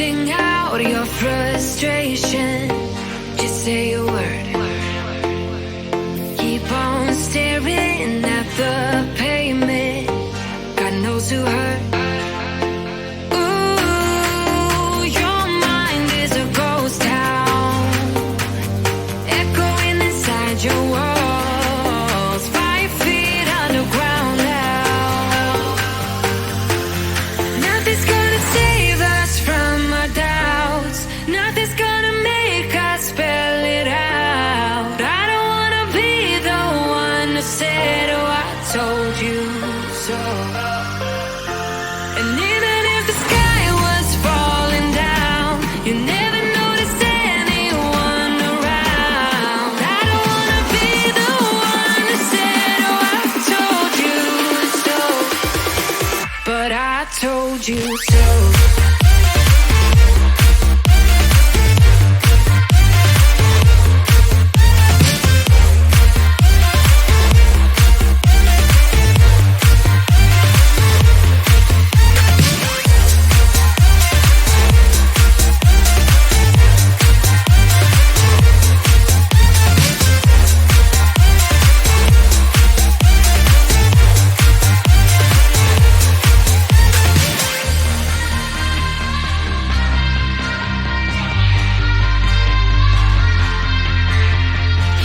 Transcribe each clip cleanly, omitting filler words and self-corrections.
Sing out your frustration. Just say a word. Keep on staring at the pavement. God knows who hurt. Ooh, your mind is a ghost town, echoing inside your walls, 5 feet underground now. Nothing's gonna save us from our doubts. Nothing's gonna make us spell it out. I don't wanna be the one who said, oh, I told you so. And even if the sky was falling down, you never noticed anyone around. I don't wanna be the one who said, oh, I told you so. But I told you so.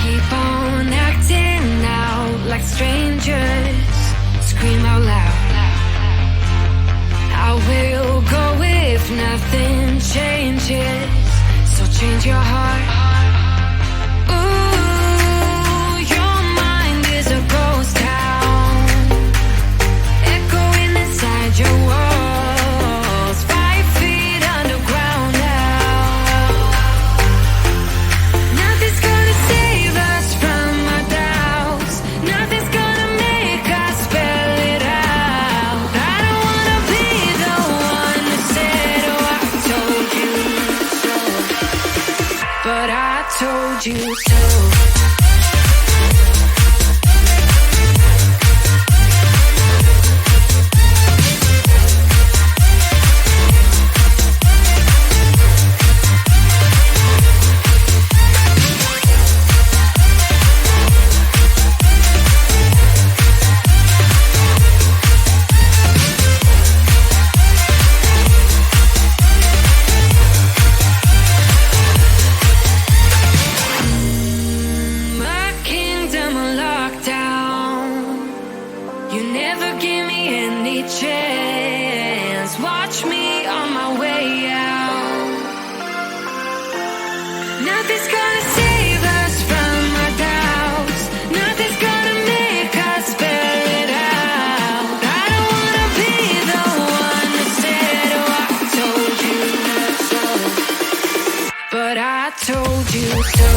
Keep on acting out like strangers. Scream out loud. I will go if nothing changes. So change your heart. Ooh, your mind is a ghost town, echoing inside your walls, 5 feet underground now. Nothing's gonna save us from our doubts. Nothing's gonna make us spell it out. I don't wanna be the one who said, oh, I told you so. But I told you so. My kingdom on lockdown. You never give me any chance. Watch me on my way out. Nothing's gonna save us from our doubts. Nothing's gonna make us spell it out. I don't wanna be the one who said, oh, I told you so. But I told you so.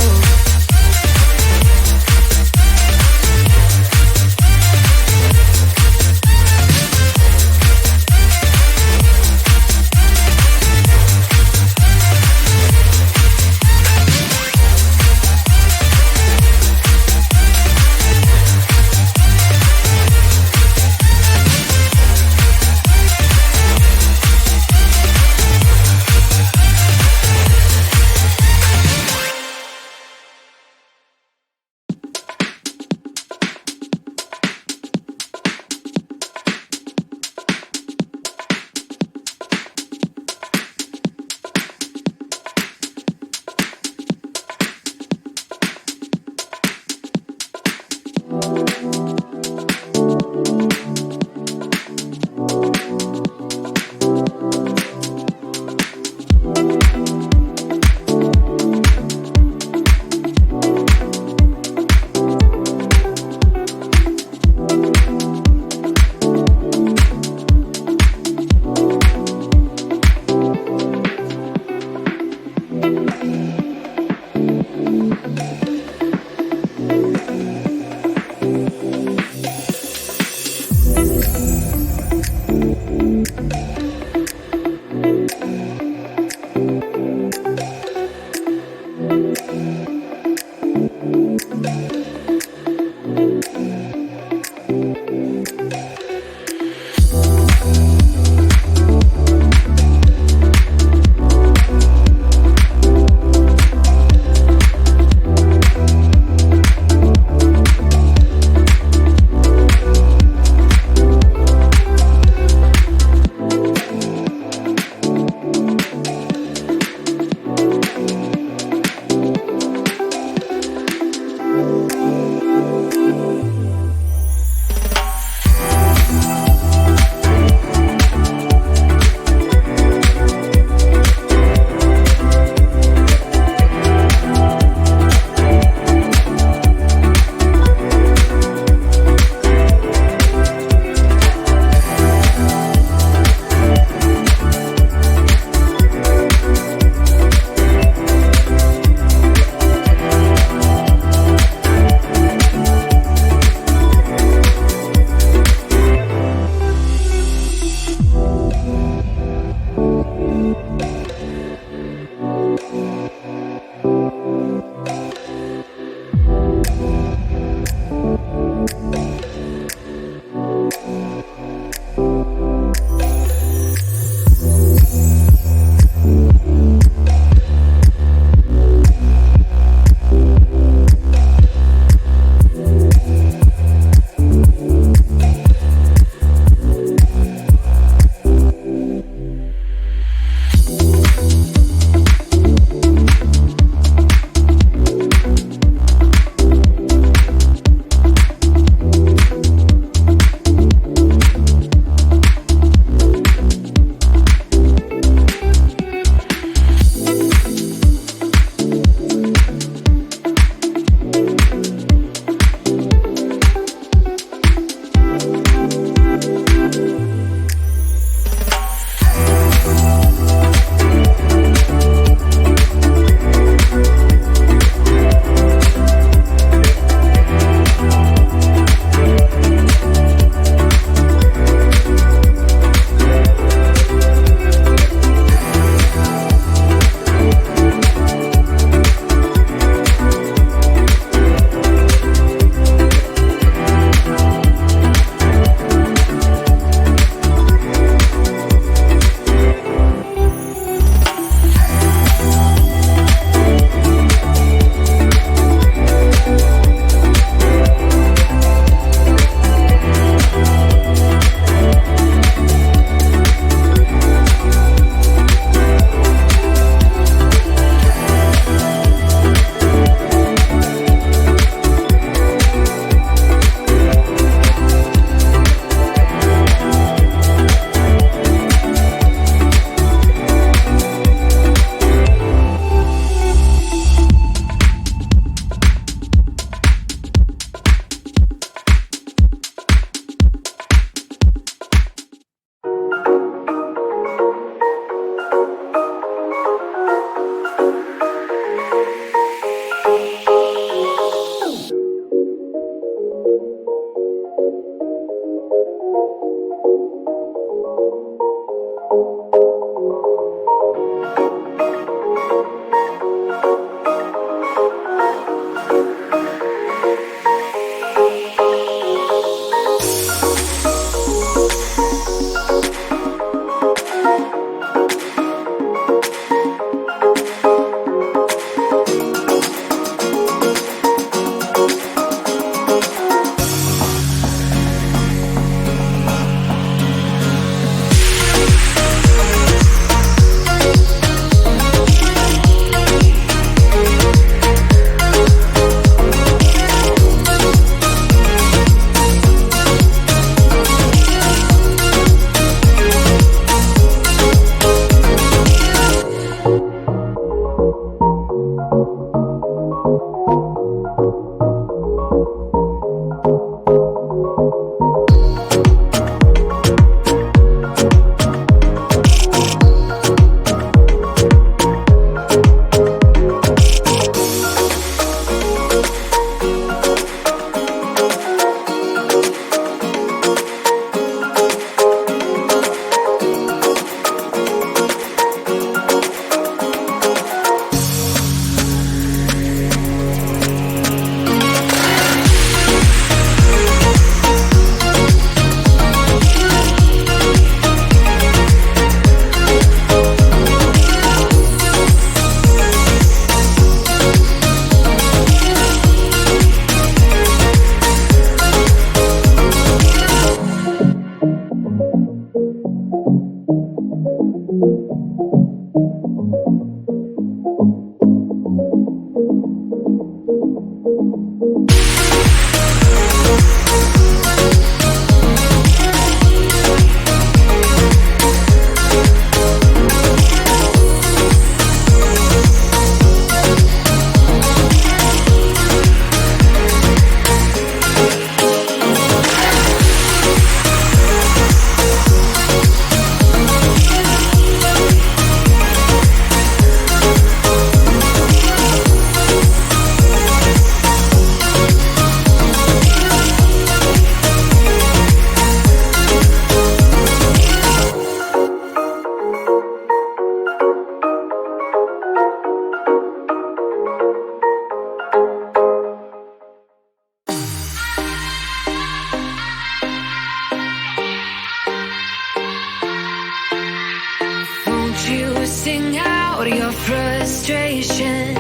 Sing out your frustration.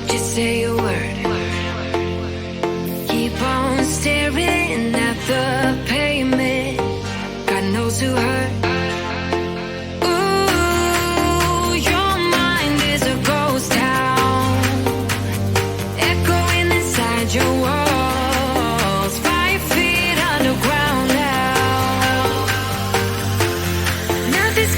Just say a word. Keep on staring at the pavement. God knows who hurt. Ooh, your mind is a ghost town, echoing inside your walls. 5 feet underground now. Nothing's